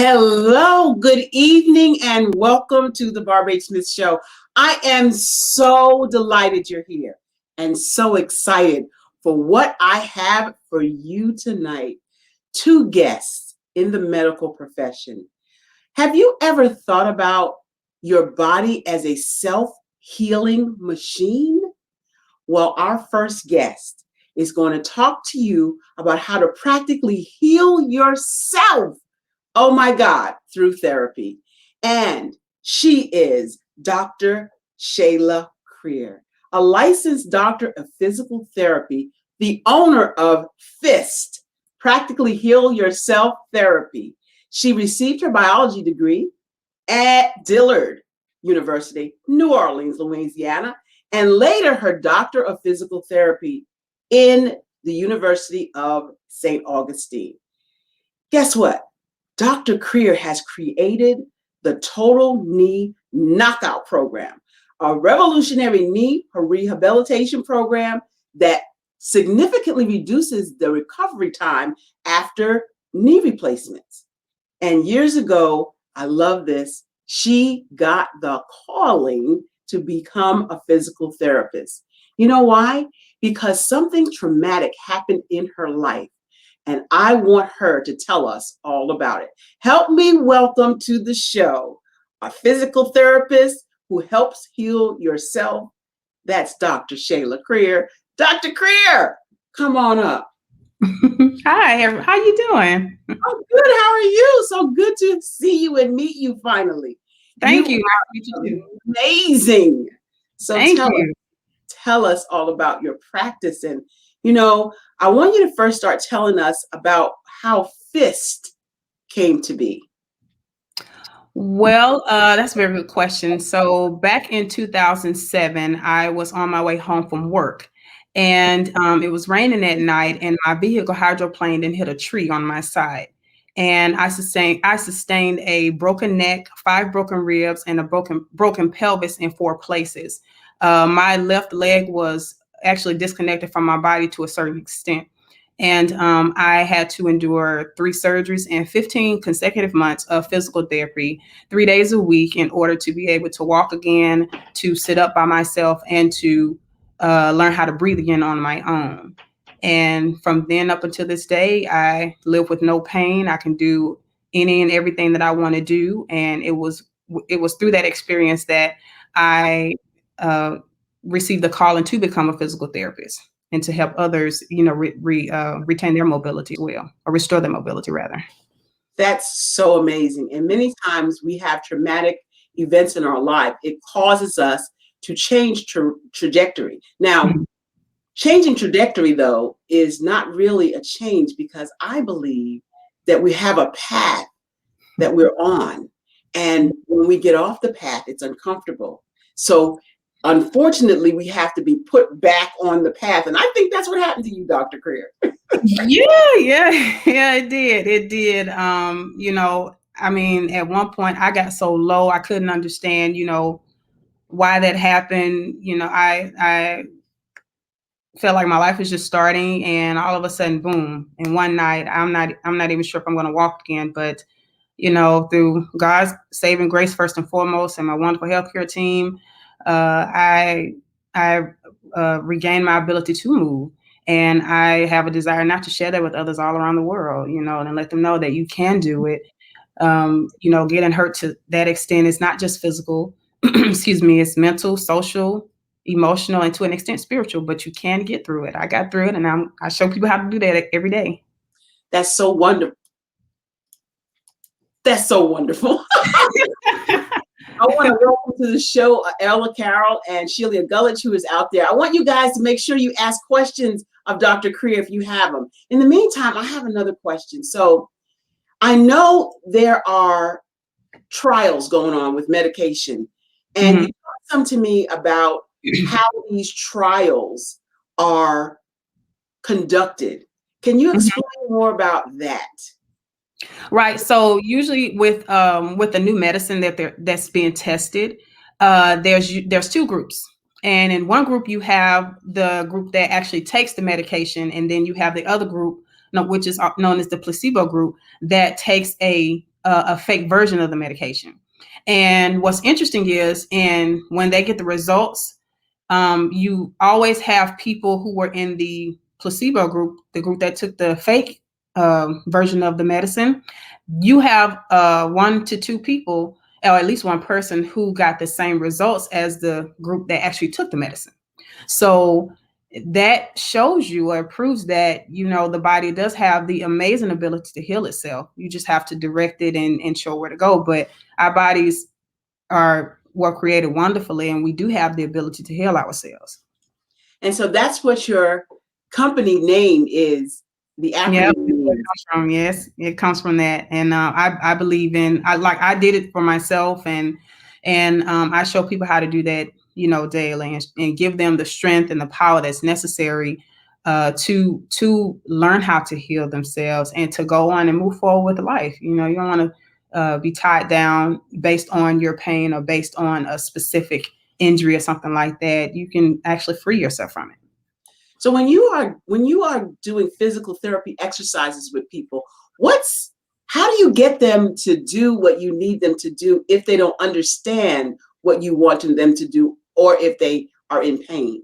Hello, good evening, and welcome to the Barbara H. Smith Show. I am so delighted you're here and so excited for what I have for you tonight. Two guests in the medical profession. Have you ever thought about your body as a self-healing machine? Well, our first guest is going to talk to you about how to practically heal yourself. Oh my God, through therapy. And she is Dr. Chayla Creer, a licensed doctor of physical therapy, the owner of FIST, Practically Heal Yourself Therapy. She received her biology degree at Dillard University, New Orleans, Louisiana, and later her doctor of physical therapy in the University of St. Augustine. Guess what? Dr. Creer has created the Total Knee Knockout Program, a revolutionary knee rehabilitation program that significantly reduces the recovery time after knee replacements. And years ago, I love this, she got the calling to become a physical therapist. You know why? Because something traumatic happened in her life. And I want her to tell us all about it. Help me welcome to the show a physical therapist who helps heal yourself. That's Dr. Chayla Creer. Dr. Creer, come on up. Hi, how you doing? I'm good. How are you? So good to see you and meet you finally. Thank you. Amazing. So Thank you. Tell us all about your practice. And, I want you to first start telling us about how FIST came to be. Well, that's a very good question. So back in 2007, I was on my way home from work, and it was raining at night, and my vehicle hydroplaned and hit a tree on my side. And I sustained a broken neck, 5 broken ribs, and a broken pelvis in 4 places. My left leg was actually disconnected from my body to a certain extent. And I had to endure 3 surgeries and 15 consecutive months of physical therapy, 3 days a week, in order to be able to walk again, to sit up by myself, and to learn how to breathe again on my own. And from then up until this day, I live with no pain. I can do any and everything that I want to do. And it was through that experience that I received the calling to become a physical therapist and to help others, retain their mobility as well, or restore their mobility rather. That's so amazing. And many times we have traumatic events in our life. It causes us to change trajectory. Now, changing trajectory, though, is not really a change, because I believe that we have a path that we're on. And when we get off the path, it's uncomfortable. So unfortunately, we have to be put back on the path. And I think that's what happened to you, Dr. Creer. Yeah, it did. At one point I got so low, I couldn't understand, why that happened. I felt like my life was just starting, and all of a sudden, boom, in one night, I'm not even sure if I'm going to walk again, but through God's saving grace first and foremost, and my wonderful healthcare team, I regained my ability to move. And I have a desire not to share that with others all around the world, and let them know that you can do it. Getting hurt to that extent is not just physical, excuse me, it's mental, social, emotional, and to an extent spiritual, but you can get through it. I got through it, and I show people how to do that every day. That's so wonderful. That's so wonderful. I want to welcome to the show Ella Carroll and Sheila Gullich, who is out there. I want you guys to make sure you ask questions of Dr. Creer if you have them. In the meantime, I have another question. So I know there are trials going on with medication, and you talked some to me about how these trials are conducted. Can you explain more about that? Right. So usually with a new medicine that's being tested, there's 2 groups. And in one group, you have the group that actually takes the medication, and then you have the other group, which is known as the placebo group, that takes a a fake version of the medication. And what's interesting is, and when they get the results, you always have people who were in the placebo group, the group that took the fake version of the medicine. You have 1 to 2 people, or at least one person, who got the same results as the group that actually took the medicine. So that shows you, or proves that, the body does have the amazing ability to heal itself. You just have to direct it and show where to go. But our bodies were created wonderfully, and we do have the ability to heal ourselves. And so that's what your company name is, the acronym. Yeah, it comes from, yes, it comes from that. And I believe I did it for myself, and I show people how to do that, daily, and give them the strength and the power that's necessary to learn how to heal themselves and to go on and move forward with life. You don't want to be tied down based on your pain or based on a specific injury or something like that. You can actually free yourself from it. So when you are doing physical therapy exercises with people, how do you get them to do what you need them to do if they don't understand what you want them to do, or if they are in pain?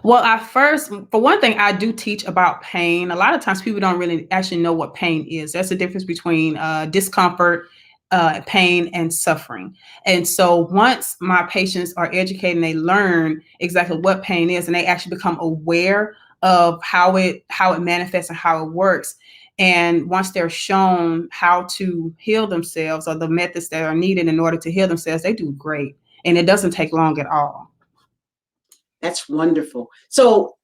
Well, for one thing, I do teach about pain. A lot of times people don't really actually know what pain is. There's a difference between discomfort, pain, and suffering. And so once my patients are educated and they learn exactly what pain is, and they actually become aware of how it manifests and how it works, and once they're shown how to heal themselves, or the methods that are needed in order to heal themselves, they do great. And it doesn't take long at all. That's wonderful. So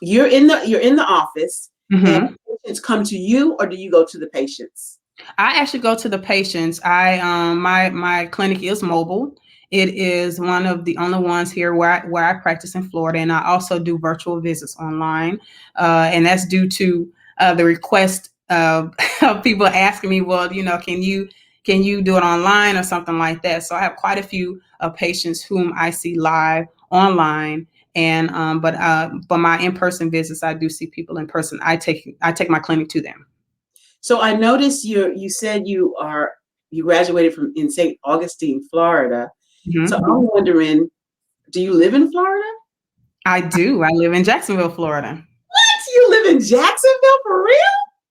you're in the office, mm-hmm. and patients come to you, or do you go to the patients? I actually go to the patients. My clinic is mobile. It is one of the only ones here where I practice in Florida, and I also do virtual visits online, and that's due to the request of people asking me, well, can you do it online or something like that? So I have quite a few patients whom I see live online, and but my in-person visits, I do see people in person. I take my clinic to them. So I noticed you said you graduated in St. Augustine, Florida. Mm-hmm. So I'm wondering, do you live in Florida? I do. I live in Jacksonville, Florida. What? You live in Jacksonville, for real?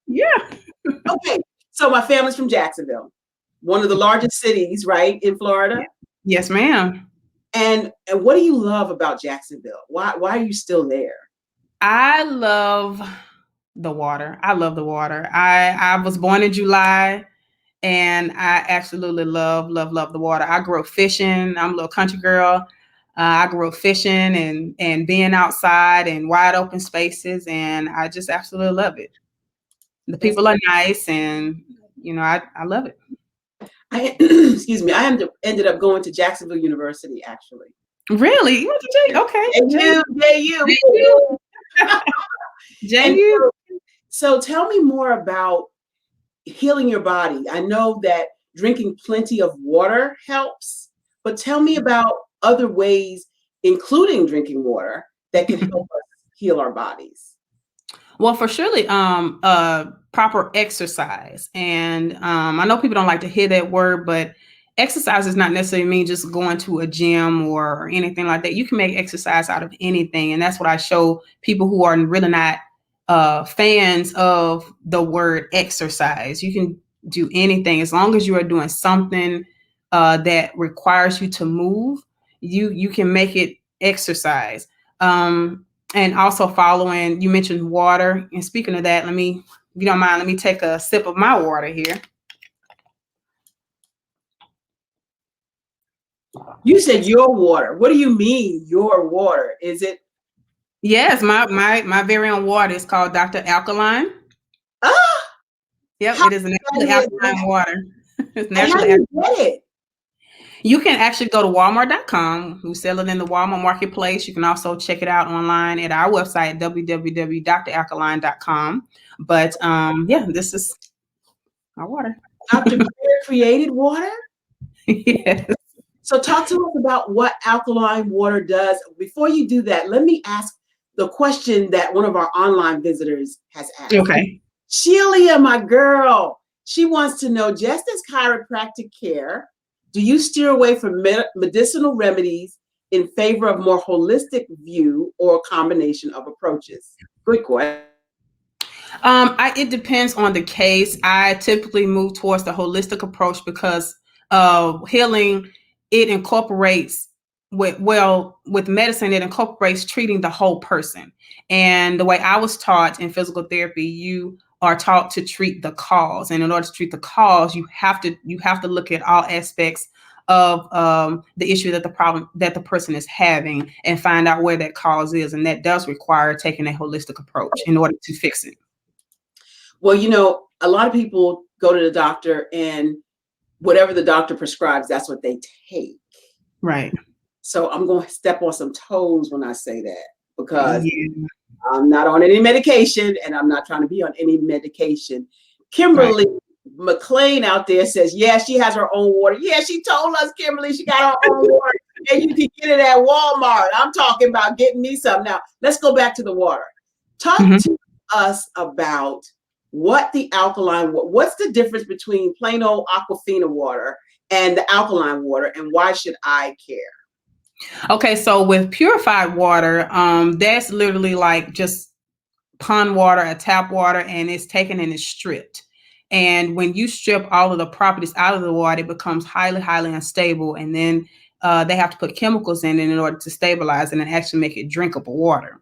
Yeah. Okay. So my family's from Jacksonville, one of the largest cities, right, in Florida? Yes, ma'am. And what do you love about Jacksonville? Why are you still there? I love the water. I love the water. I was born in July, and I absolutely love the water. I grew up fishing. I'm a little country girl. I grew up fishing and being outside in wide open spaces, and I just absolutely love it. The people are nice, and I love it. Excuse me. I ended up going to Jacksonville University, actually. Really? You went to J? Okay. JU. JU. So tell me more about healing your body. I know that drinking plenty of water helps, but tell me about other ways, including drinking water, that can help us heal our bodies. Well, for surely, proper exercise. And I know people don't like to hear that word, but exercise does not necessarily mean just going to a gym or anything like that. You can make exercise out of anything. And that's what I show people who are really not fans of the word exercise. You can do anything as long as you are doing something that requires you to move. You can make it exercise. And also following, you mentioned water. And speaking of that, if you don't mind, let me take a sip of my water here. You said your water. What do you mean, your water? Is it? Yes, my very own water is called Dr. Alkaline. Ah! Yep, it is a naturally alkaline water. It's naturally alkaline. You can actually go to Walmart.com. We sell it in the Walmart marketplace. You can also check it out online at our website, www.dralkaline.com. But yeah, this is our water. Dr. Creer created water? Yes. So talk to us about what alkaline water does. Before you do that, let me ask the question that one of our online visitors has asked. Okay. Sheila, my girl, She wants to know, just as chiropractic care, do you steer away from medicinal remedies in favor of more holistic view or a combination of approaches? Good question. It depends on the case. I typically move towards the holistic approach because healing, it incorporates with medicine, it incorporates treating the whole person. And the way I was taught in physical therapy, you are taught to treat the cause. And in order to treat the cause, you have to look at all aspects of the issue that the person is having and find out where that cause is. And that does require taking a holistic approach in order to fix it. Well, a lot of people go to the doctor and whatever the doctor prescribes, that's what they take. Right. So I'm going to step on some toes when I say that, because I'm not on any medication and I'm not trying to be on any medication. Kimberly McLean out there says, yeah, she has her own water. Yeah, she told us, Kimberly, she got her own water and you can get it at Walmart. I'm talking about getting me some. Now, let's go back to the water. Talk to us about what's the difference between plain old Aquafina water and the alkaline water, and why should I care? Okay, so with purified water, that's literally like just pond water, a tap water, and it's taken and it's stripped. And when you strip all of the properties out of the water, it becomes highly, highly unstable. And then they have to put chemicals in it in order to stabilize it and actually make it drinkable water.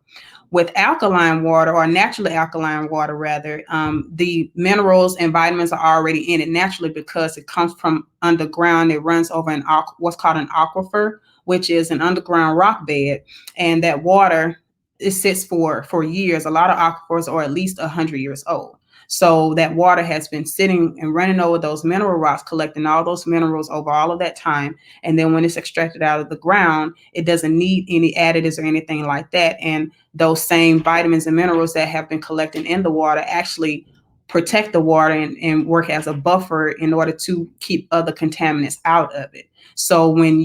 With alkaline water, or naturally alkaline water rather, the minerals and vitamins are already in it naturally because it comes from underground. It runs over what's called an aquifer, which is an underground rock bed. And that water, it sits for years. A lot of aquifers are at least 100 years old. So that water has been sitting and running over those mineral rocks, collecting all those minerals over all of that time. And then when it's extracted out of the ground, it doesn't need any additives or anything like that. And those same vitamins and minerals that have been collected in the water actually protect the water and work as a buffer in order to keep other contaminants out of it. So when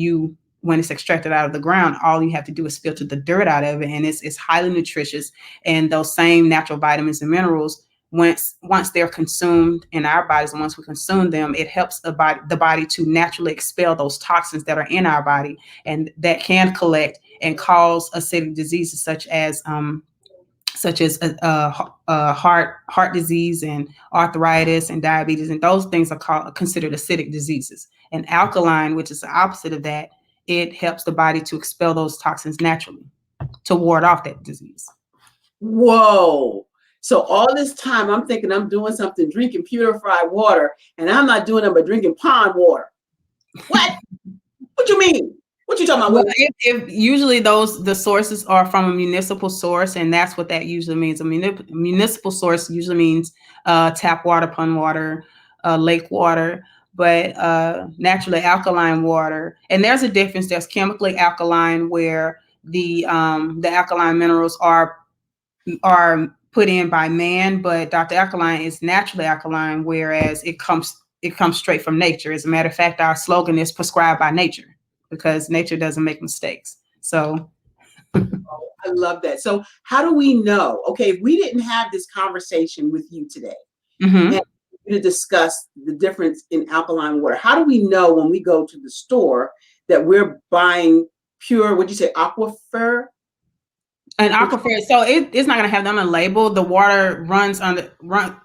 it's extracted out of the ground, all you have to do is filter the dirt out of it, and it's highly nutritious. And those same natural vitamins and minerals, once they're consumed in our bodies, and once we consume them, it helps the body to naturally expel those toxins that are in our body, and that can collect and cause acidic diseases such as heart disease and arthritis and diabetes, and those things are considered acidic diseases. And alkaline, which is the opposite of that, it helps the body to expel those toxins naturally to ward off that disease. Whoa. So all this time I'm thinking I'm doing something, drinking purified water, and I'm not doing it but drinking pond water. What? What you mean? What you talking about? Well, if usually the sources are from a municipal source, and that's what that usually means. A municipal source usually means tap water, pond water, lake water, but naturally alkaline water. And there's a difference. There's chemically alkaline, where the alkaline minerals are put in by man, but Dr. Alkaline is naturally alkaline, whereas it comes straight from nature. As a matter of fact, our slogan is prescribed by nature, because nature doesn't make mistakes. So I love that. So how do we know? Okay, if we didn't have this conversation with you today and to discuss the difference in alkaline water, how do we know when we go to the store that we're buying pure, what'd you say, aquifer? An aquifer, so it's not going to have them on a label. The water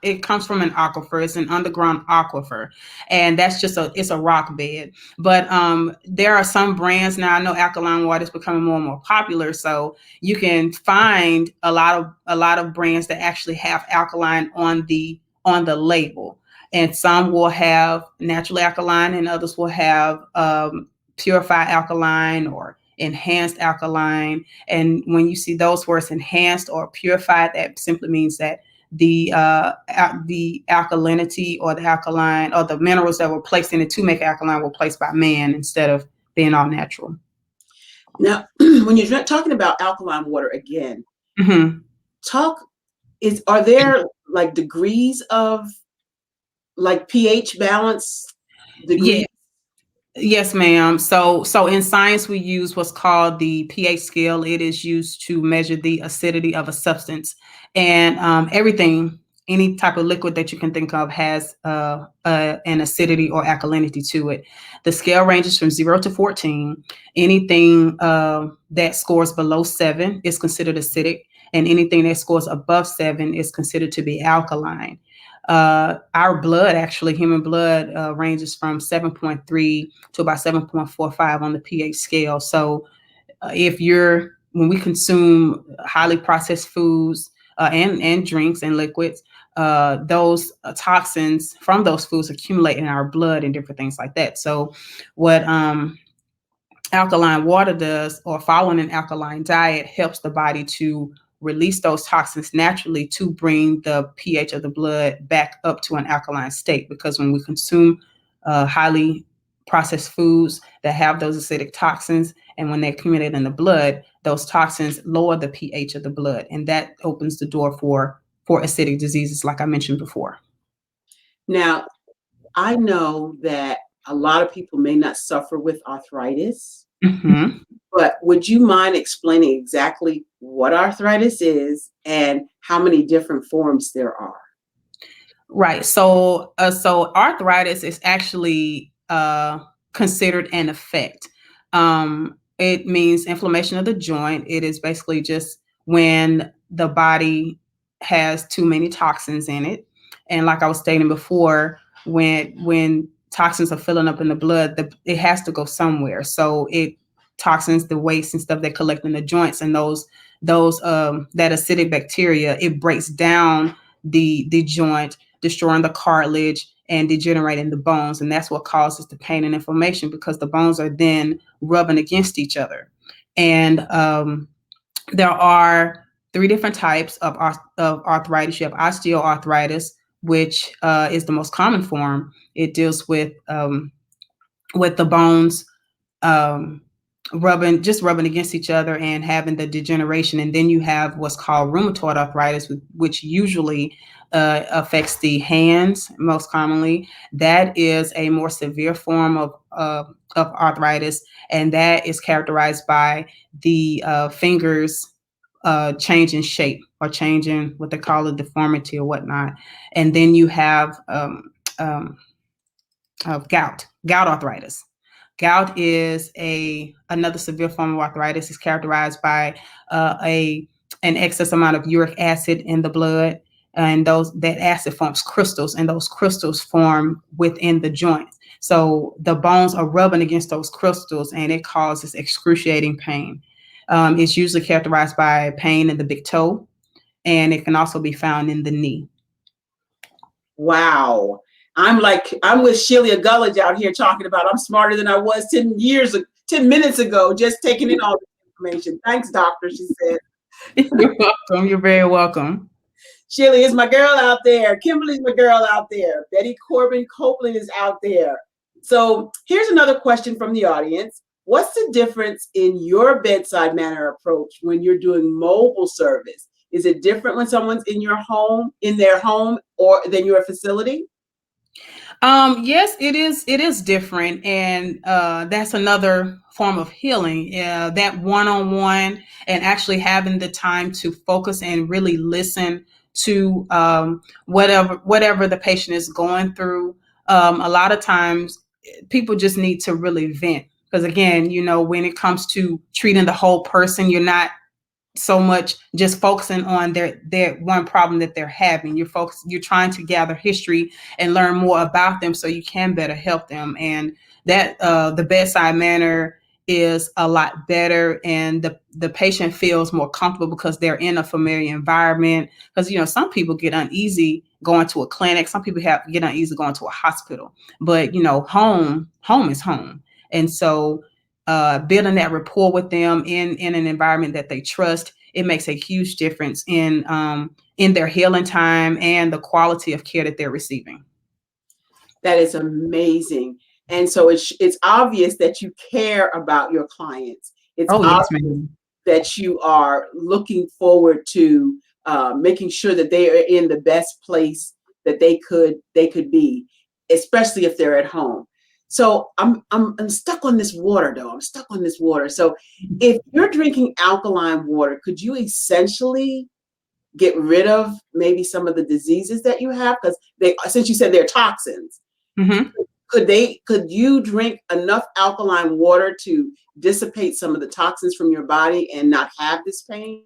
it comes from an aquifer. It's an underground aquifer, and that's just it's a rock bed. But there are some brands now. I know alkaline water is becoming more and more popular, so you can find a lot of brands that actually have alkaline on the label, and some will have naturally alkaline, and others will have purified alkaline or enhanced alkaline. And when you see those words, enhanced or purified, that simply means that the alkalinity or the alkaline or the minerals that were placed in it to make alkaline were placed by man instead of being all natural. Now, when you're talking about alkaline water again, are there like degrees of like pH balance? Yeah. Yes, ma'am. So in science, we use what's called the pH scale. It is used to measure the acidity of a substance, and everything any type of liquid that you can think of has an acidity or alkalinity to it. The scale ranges from 0 to 14. Anything that scores below 7 is considered acidic, and anything that scores above 7 is considered to be alkaline. Our blood, actually, human blood, ranges from 7.3 to about 7.45 on the pH scale. So when we consume highly processed foods and drinks and liquids, those toxins from those foods accumulate in our blood and different things like that. So what alkaline water does, or following an alkaline diet, helps the body to release those toxins naturally to bring the pH of the blood back up to an alkaline state. Because when we consume highly processed foods that have those acidic toxins, and when they accumulate in the blood, those toxins lower the pH of the blood, and that opens the door for acidic diseases, like I mentioned before. Now, I know that a lot of people may not suffer with arthritis, Mm-hmm. but would you mind explaining exactly what arthritis is and how many different forms there are? Right. So arthritis is actually considered an effect. It means inflammation of the joint. It is basically just when the body has too many toxins in it. And like I was stating before, when toxins are filling up in the blood, it has to go somewhere. So toxins, the waste and stuff that collect in the joints, and those that acidic bacteria, it breaks down the joint, destroying the cartilage and degenerating the bones. And that's what causes the pain and inflammation, because the bones are then rubbing against each other. And there are 3 different types of arthritis. You have osteoarthritis, which is the most common form. It deals with the bones rubbing against each other and having the degeneration. And then you have what's called rheumatoid arthritis, which usually affects the hands most commonly. That is a more severe form of arthritis, and that is characterized by the fingers changing shape, or changing what they call a deformity or whatnot. And then you have gout arthritis. Gout is another severe form of arthritis. It's characterized by an excess amount of uric acid in the blood, and that acid forms crystals, and those crystals form within the joint. So the bones are rubbing against those crystals, and it causes excruciating pain. It's usually characterized by pain in the big toe, and it can also be found in the knee. Wow. I'm with Sheila Gullidge out here talking about I'm smarter than I was 10 minutes ago, just taking in all the information. Thanks, doctor, she said. You're welcome. You're very welcome. Sheila is my girl out there. Kimberly's my girl out there. Betty Corbin Copeland is out there. So here's another question from the audience. What's the difference in your bedside manner approach when you're doing mobile service? Is it different when someone's in their home, or than your facility? Yes, it is. It is different, and that's another form of healing. That one-on-one, and actually having the time to focus and really listen to whatever the patient is going through. A lot of times, people just need to really vent, because again, when it comes to treating the whole person, you're not so much just focusing on their one problem that they're having. You're trying to gather history and learn more about them so you can better help them. And that the bedside manner is a lot better, and the patient feels more comfortable because they're in a familiar environment. Because some people get uneasy going to a clinic, some people get uneasy going to a hospital, but home is home. And so building that rapport with them in an environment that they trust, it makes a huge difference in their healing time and the quality of care that they're receiving. That is amazing. And so it's obvious that you care about your clients. It's obvious that you are looking forward to making sure that they are in the best place that they could be, especially if they're at home. So I'm stuck on this water, though. I'm stuck on this water. So if you're drinking alkaline water, could you essentially get rid of maybe some of the diseases that you have? Because since you said they're toxins, Mm-hmm. could you drink enough alkaline water to dissipate some of the toxins from your body and not have this pain?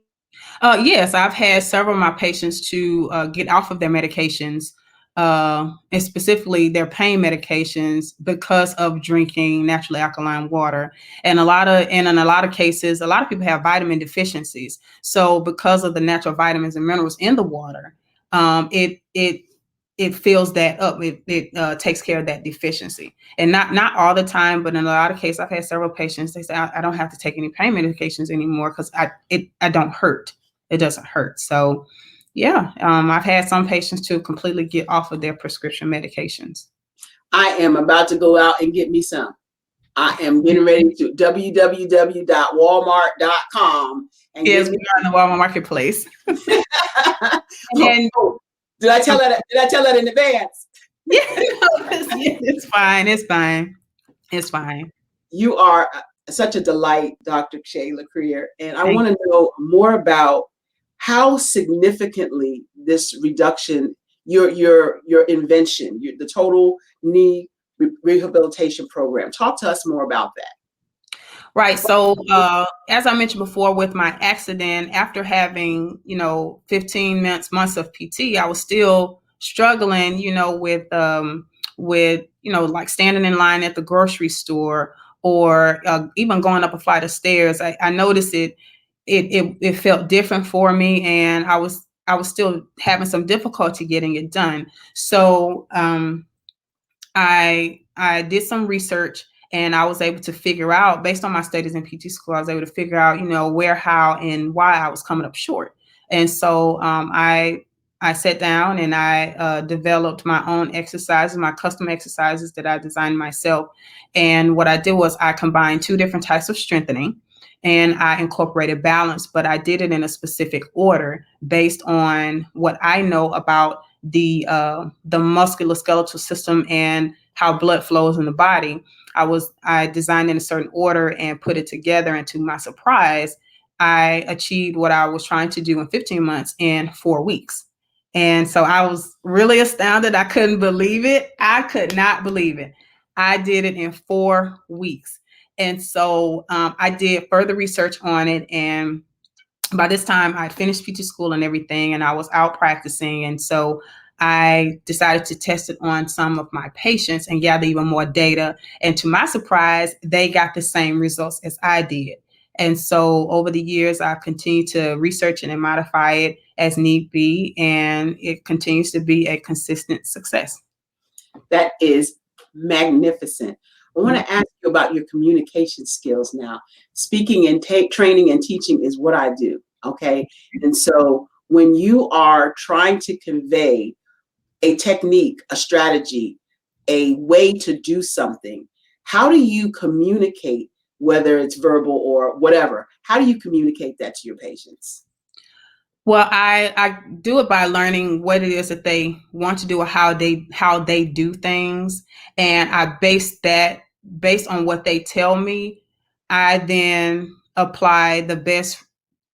Yes, I've had several of my patients to get off of their medications, and specifically their pain medications, because of drinking naturally alkaline water. And in a lot of cases, a lot of people have vitamin deficiencies. So because of the natural vitamins and minerals in the water, it fills that up. It takes care of that deficiency, and not all the time, but in a lot of cases, I've had several patients. They say I don't have to take any pain medications anymore because I don't hurt. It doesn't hurt. So, yeah, I've had some patients to completely get off of their prescription medications. I am about to go out and get me some. I am getting ready to www.walmart.com and Yes, get we me. are in the Walmart marketplace. And Did I tell that? Did I tell that in advance? yeah, it's fine. It's fine. It's fine. You are such a delight, Dr. Chayla Creer, and I Thank want to know more about how significantly this reduction, your invention, the total knee rehabilitation program. Talk to us more about that. Right. So, as I mentioned before, with my accident, after having, 15 months of PT, I was still struggling, with, like standing in line at the grocery store, or even going up a flight of stairs. I noticed it felt different for me, and I was still having some difficulty getting it done. So, I did some research, and I was able to figure out, based on my studies in PT school, I was able to figure out, where, how, and why I was coming up short. And so I sat down and I developed my own exercises, my custom exercises that I designed myself. And what I did was I combined two different types of strengthening, and I incorporated balance, but I did it in a specific order based on what I know about the musculoskeletal system and how blood flows in the body. I designed in a certain order and put it together, and to my surprise, I achieved what I was trying to do in 15 months in 4 weeks. And so I was really astounded. I couldn't believe it. I could not believe it. I did it in 4 weeks. And so I did further research on it, and by this time I finished PT school and everything, and I was out practicing. And so I decided to test it on some of my patients and gather even more data. And to my surprise, they got the same results as I did. And so over the years, I've continued to research and modify it as need be, and it continues to be a consistent success. That is magnificent. I want to ask you about your communication skills now. Speaking and training and teaching is what I do. Okay. And so when you are trying to convey a technique, a strategy, a way to do something, how do you communicate, whether it's verbal or whatever? How do you communicate that to your patients? Well, I do it by learning what it is that they want to do, or how they do things, and I based on what they tell me. I then apply the best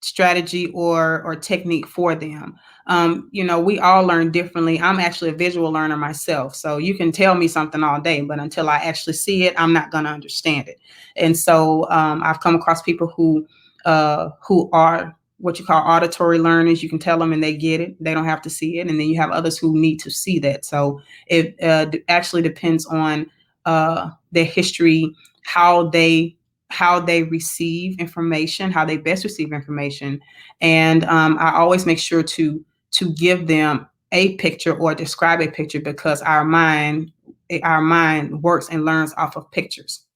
strategy or technique for them. We all learn differently. I'm actually a visual learner myself, so you can tell me something all day, but until I actually see it, I'm not going to understand it. And so I've come across people who are what you call auditory learners. You can tell them and they get it. They don't have to see it. And then you have others who need to see that. So it actually depends on their history, how they receive information, how they best receive information. And I always make sure to give them a picture or describe a picture, because our mind works and learns off of pictures.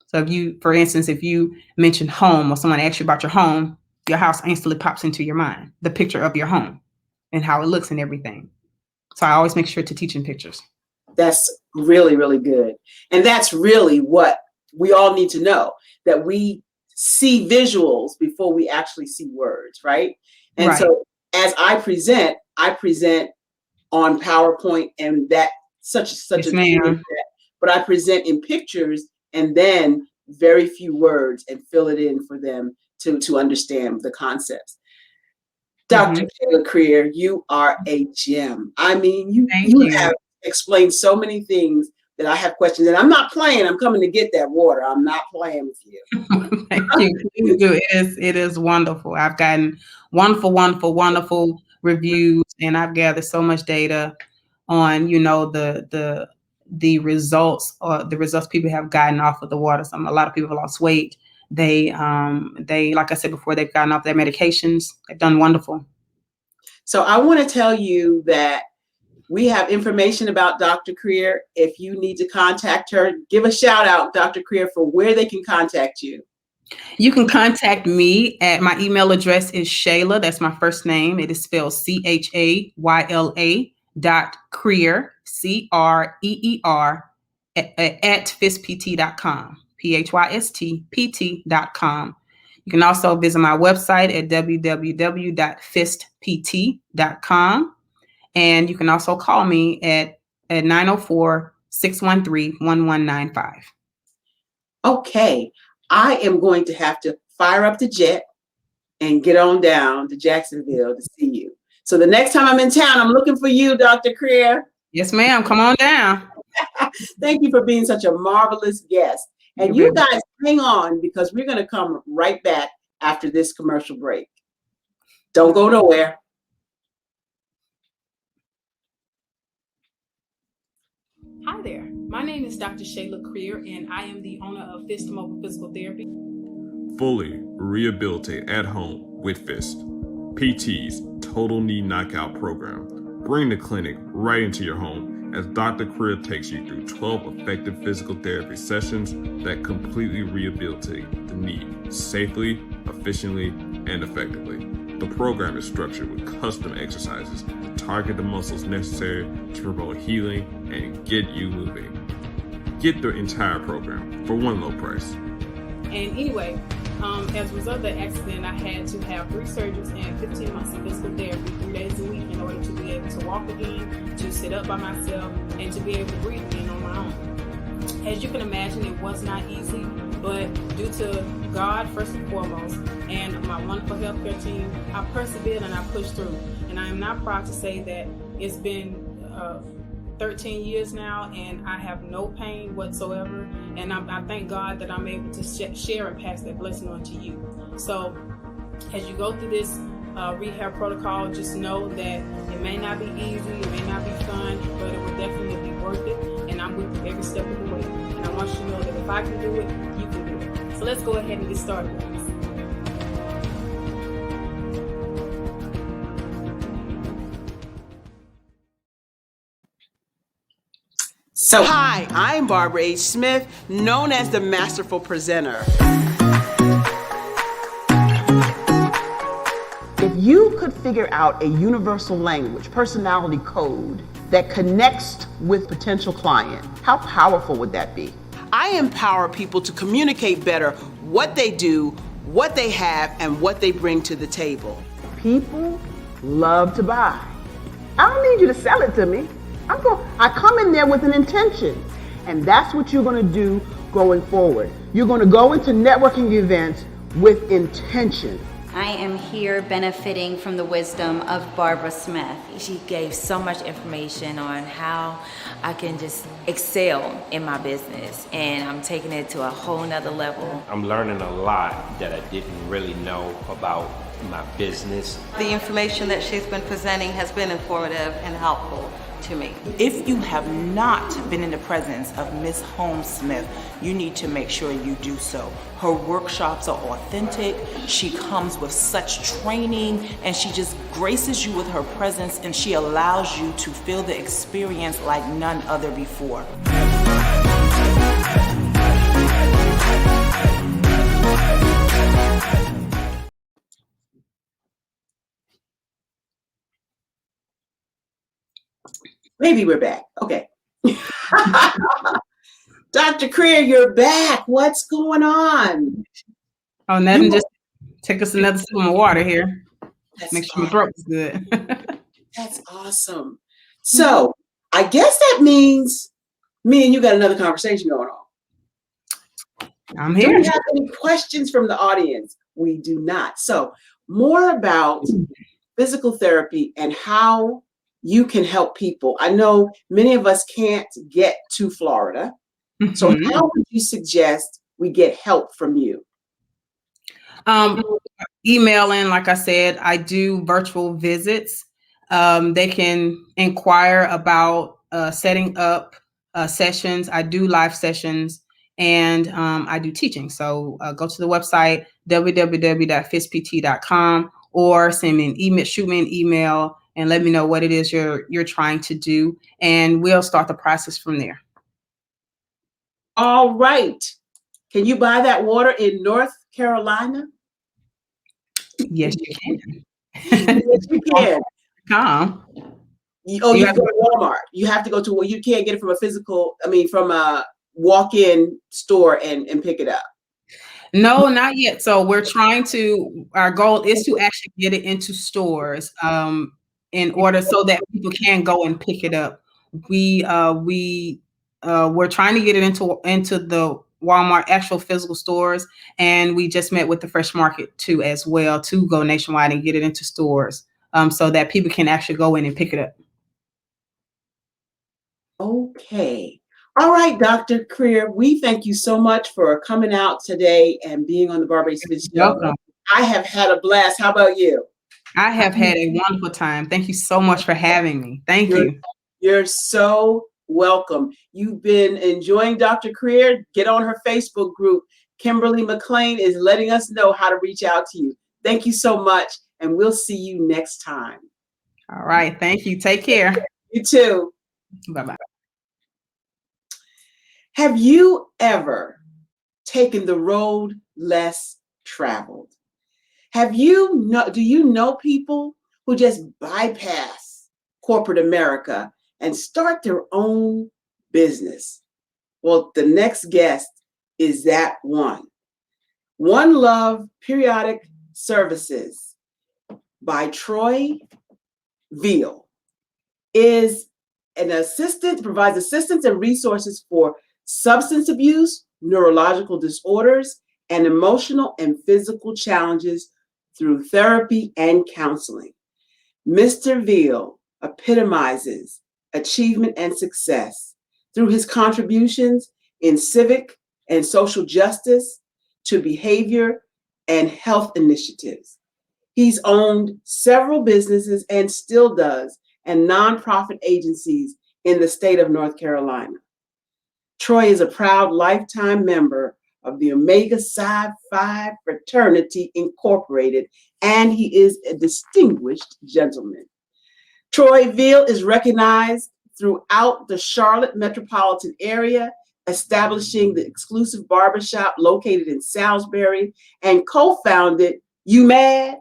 So for instance, if you mention home, or someone asks you about your home, your house instantly pops into your mind, the picture of your home and how it looks and everything. So I always make sure to teach in pictures. That's really, really good. And that's really what we all need to know, that we see visuals before we actually see words, right? And Right. so as I present on PowerPoint, and that such Yes, a ma'am. but I present in pictures and then very few words and fill it in for them to understand the concepts. Dr. Chayla Creer, you are a gem. I mean, you have explained so many things that I have questions, and I'm not playing. I'm coming to get that water. I'm not playing with you. Thank you. Please do. It is wonderful. I've gotten wonderful reviews, and I've gathered so much data on, you know, the results or the results people have gotten off of the water. A lot of people have lost weight. They like I said before, they've gotten off their medications. They've done wonderful. So I want to tell you that we have information about Dr. Creer. If you need to contact her, give a shout out, Dr. Creer, for where they can contact you. You can contact me at my email address is Chayla. That's my first name. It is spelled CHAYLA.Creer, CREER at fistpt.com, PHYSTPT.com. You can also visit my website at www.fistpt.com. And you can also call me at 904-613-1195. Okay. I am going to have to fire up the jet and get on down to Jacksonville to see you. So the next time I'm in town, I'm looking for you, Dr. Creer. Yes, ma'am. Come on down. Thank you for being such a marvelous guest. And you guys hang on, because we're going to come right back after this commercial break. Don't go nowhere. Hi there. My name is Dr. Chayla Creer, and I am the owner of Fist Mobile Physical Therapy. Fully rehabilitate at home with Fist. PT's Total Knee Knockout Program. Bring the clinic right into your home as Dr. Creer takes you through 12 effective physical therapy sessions that completely rehabilitate the knee safely, efficiently, and effectively. The program is structured with custom exercises to target the muscles necessary to promote healing and get you moving. Get the entire program for one low price. And anyway, as a result of the accident, I had to have 3 surgeries and 15 months of physical therapy 3 days a week in order to be able to walk again, to sit up by myself, and to be able to breathe again on my own. As you can imagine, it was not easy, but due to God first and foremost, and my wonderful healthcare team, I persevered and I pushed through. And I am not proud to say that it's been 13 years now, and I have no pain whatsoever. And I thank God that I'm able to share and pass that blessing on to you. So as you go through this rehab protocol, just know that it may not be easy, it may not be fun, but it will definitely be worth it. And I'm with you every step of the way. And I want you to know that if I can do it, you can do it. So let's go ahead and get started with this. So, hi, I'm Barbara H. Smith, known as the Masterful Presenter. If you could figure out a universal language, personality code that connects with potential client, how powerful would that be? I empower people to communicate better what they do, what they have, and what they bring to the table. People love to buy. I don't need you to sell it to me. I come in there with an intention, and that's what you're going to do going forward. You're going to go into networking events with intention. I am here benefiting from the wisdom of Barbara Smith. She gave so much information on how I can just excel in my business, and I'm taking it to a whole nother level. I'm learning a lot that I didn't really know about my business. The information that she's been presenting has been informative and helpful to me. If you have not been in the presence of Miss Holmes Smith, you need to make sure you do so. Her workshops are authentic. She comes with such training, and she just graces you with her presence, and she allows you to feel the experience like none other before. Maybe we're back. Okay. Dr. Creer, you're back. What's going on? Oh, nothing. Just take us another sip of water here. Make sure my throat is good. That's awesome. So I guess that means me and you got another conversation going on. I'm here. Do we have any questions from the audience? We do not. So more about physical therapy and how you can help people. I know many of us can't get to Florida. So how would you suggest we get help from you? Emailing, like I said, I do virtual visits. They can inquire about setting up sessions. I do live sessions, and I do teaching. So go to the website, www.fispt.com, or send me an email, shoot me an email, and let me know what it is you're trying to do, and we'll start the process from there. All right. Can you buy that water in North Carolina? Yes, you can. Yes, you can. Come. You go to Walmart. You have to go to, you can't get it from from a walk-in store and pick it up. No, not yet. So our goal is to actually get it into stores in order so that people can go and pick it up. We're trying to get it into the Walmart actual physical stores, and we just met with the Fresh Market too as well to go nationwide and get it into stores so that people can actually go in and pick it up. Okay. All right, Dr. Creer, we thank you so much for coming out today and being on the Barbara Smith Show. Welcome. I have had a blast. How about you? I have had a wonderful time. Thank you so much for having me. Thank you. You're so welcome. You've been enjoying Dr. Creer. Get on her Facebook group. Kimberly McLean is letting us know how to reach out to you. Thank you so much, and we'll see you next time. All right. Thank you. Take care. You too. Bye-bye. Have you ever taken the road less traveled? Do you know people who just bypass corporate America and start their own business? Well, the next guest is that one. One Love Periodic Services by Troy Veale provides assistance and resources for substance abuse, neurological disorders, and emotional and physical challenges through therapy and counseling. Mr. Veale epitomizes achievement and success through his contributions in civic and social justice to behavior and health initiatives. He's owned several businesses and still does, and nonprofit agencies in the state of North Carolina. Troy is a proud lifetime member of the Omega Psi Phi Fraternity Incorporated, and he is a distinguished gentleman. Troy Veale is recognized throughout the Charlotte metropolitan area, establishing the exclusive barbershop located in Salisbury, and co-founded You Mad?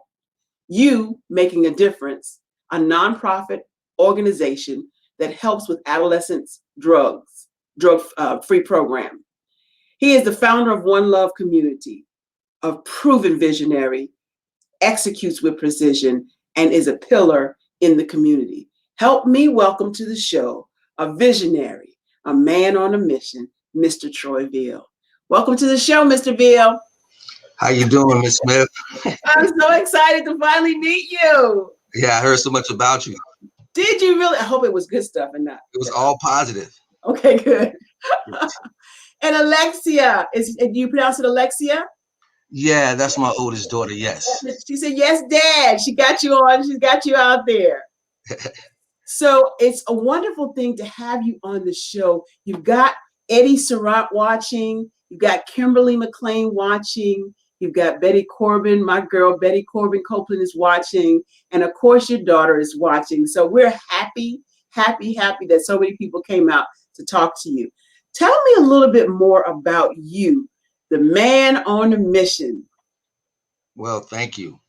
You Making a Difference, a nonprofit organization that helps with adolescents' drug-free program. He is the founder of One Love Community, a proven visionary, executes with precision, and is a pillar in the community. Help me welcome to the show a visionary, a man on a mission, Mr. Troy Veale. Welcome to the show, Mr. Veale. How you doing, Ms. Smith? I'm so excited to finally meet you. Yeah, I heard so much about you. Did you really? I hope it was good stuff and not. It was all positive. Okay, good. And Alexia, do you pronounce it Alexia? Yeah, that's my oldest daughter, yes. She said, yes, Dad. She got you on. She's got you out there. So it's a wonderful thing to have you on the show. You've got Eddie Surratt watching. You've got Kimberly McLean watching. You've got Betty Corbin, my girl, Betty Corbin Copeland is watching. And of course, your daughter is watching. So we're happy that so many people came out to talk to you. Tell me a little bit more about you, the man on a mission. Well, thank you.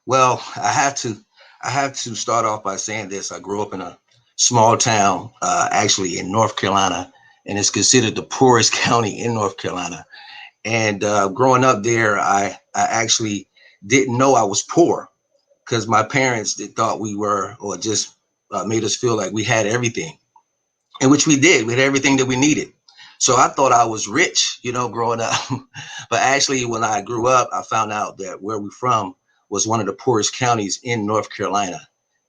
Well, I have to start off by saying this. I grew up in a small town, actually in North Carolina, and it's considered the poorest county in North Carolina. And growing up there, I actually didn't know I was poor because my parents thought we were, or just made us feel like we had everything, and which we did. We had everything that we needed. So I thought I was rich, growing up. But actually, when I grew up, I found out that where we're from, was one of the poorest counties in North Carolina.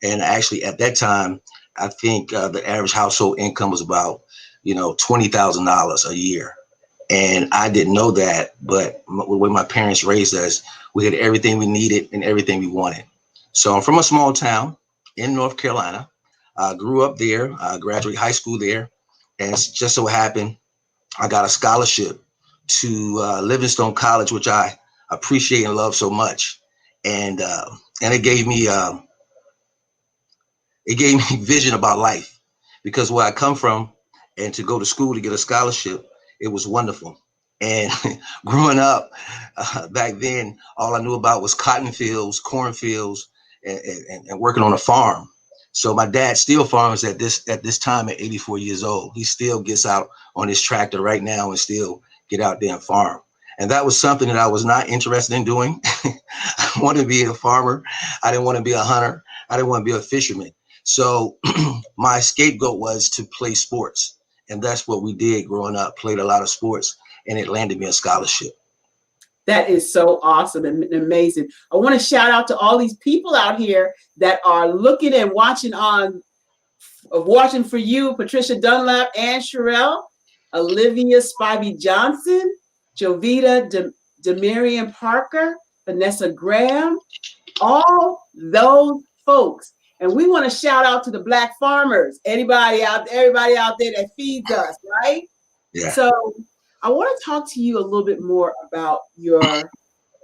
And actually at that time, I think the average household income was about, $20,000 a year. And I didn't know that, but the way my parents raised us, we had everything we needed and everything we wanted. So I'm from a small town in North Carolina. I grew up there, graduated high school there. And it's just so happened I got a scholarship to Livingstone College, which I appreciate and love so much. And it gave me vision about life, because where I come from and to go to school to get a scholarship, it was wonderful. And growing up back then, all I knew about was cotton fields, cornfields, and working on a farm. So my dad still farms at this time at 84 years old. He still gets out on his tractor right now and still get out there and farm. And that was something that I was not interested in doing. I wanted to be a farmer. I didn't want to be a hunter. I didn't want to be a fisherman. So my scapegoat was to play sports. And that's what we did growing up, played a lot of sports, and it landed me a scholarship. That is so awesome and amazing. I want to shout out to all these people out here that are looking and watching for you, Patricia Dunlap, Ann Sherrill, Olivia Spivey Johnson, Jovita Demarian Parker, Vanessa Graham, all those folks. And we want to shout out to the Black farmers, everybody out there that feeds us, right? Yeah. So I want to talk to you a little bit more about your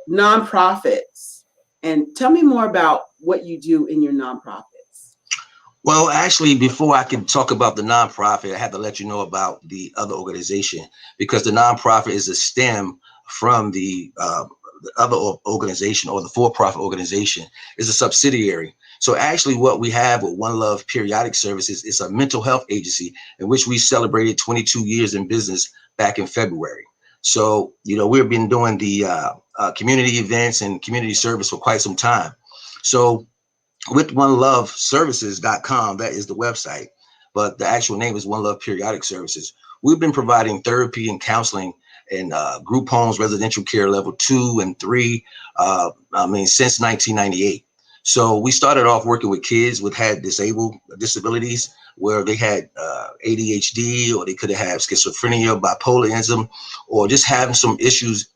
nonprofits, and tell me more about what you do in your nonprofits. Well, actually, before I can talk about the nonprofit, I have to let you know about the other organization, because the nonprofit is a stem from the other organization, or the for-profit organization is a subsidiary. So actually what we have with One Love Periodic Services is a mental health agency in which we celebrated 22 years in business back in February. So, we've been doing the community events and community service for quite some time. So with oneloveservices.com, that is the website, but the actual name is One Love Periodic Services. We've been providing therapy and counseling in group homes, residential care level 2 and 3, since 1998. So we started off working with kids with disabilities, where they had ADHD, or they could have had schizophrenia, bipolarism, or just having some issues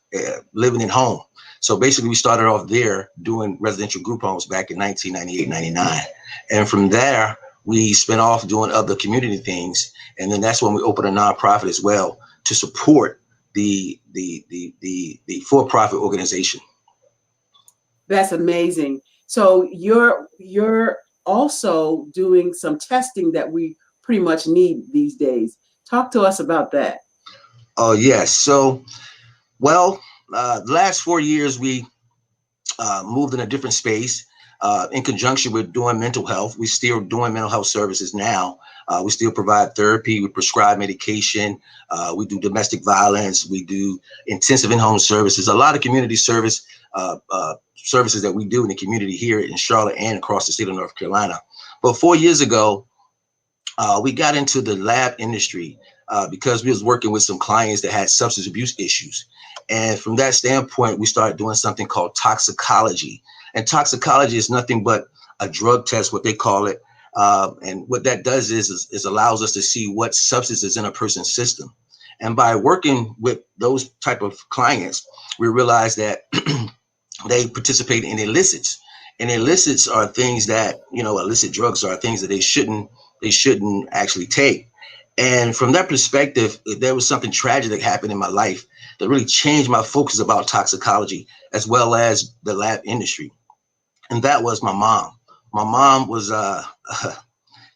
living at home. So basically we started off there doing residential group homes back in 1998, 99. And from there, we spent off doing other community things. And then that's when we opened a nonprofit as well to support the for-profit organization. That's amazing. So you're also doing some testing that we pretty much need these days. Talk to us about that. Oh, yes. So, the last 4 years, we moved in a different space in conjunction with doing mental health. We're still doing mental health services now. We still provide therapy. We prescribe medication. We do domestic violence. We do intensive in-home services, a lot of community services that we do in the community here in Charlotte and across the state of North Carolina. But 4 years ago, we got into the lab industry because we was working with some clients that had substance abuse issues. And from that standpoint, we started doing something called toxicology. And toxicology is nothing but a drug test, what they call it. And what that does is allows us to see what substance is in a person's system. And by working with those type of clients, we realized that they participate in illicits. And illicits are things that, illicit drugs are things that they shouldn't actually take. And from that perspective, there was something tragic that happened in my life that really changed my focus about toxicology as well as the lab industry. And that was my mom. My mom was,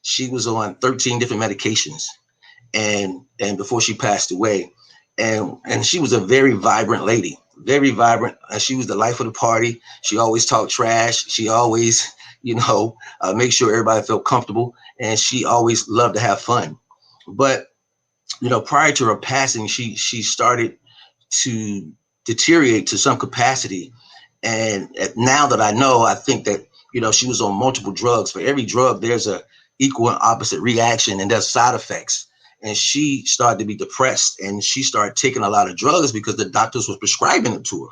she was on 13 different medications and before she passed away. And she was a very vibrant lady, very vibrant. She was the life of the party. She always talked trash. She always, make sure everybody felt comfortable. And she always loved to have fun. But, prior to her passing, she started to deteriorate to some capacity. And now that I know, I think that, she was on multiple drugs. For every drug, there's a equal and opposite reaction, and there's side effects. And she started to be depressed, and she started taking a lot of drugs because the doctors were prescribing it to her.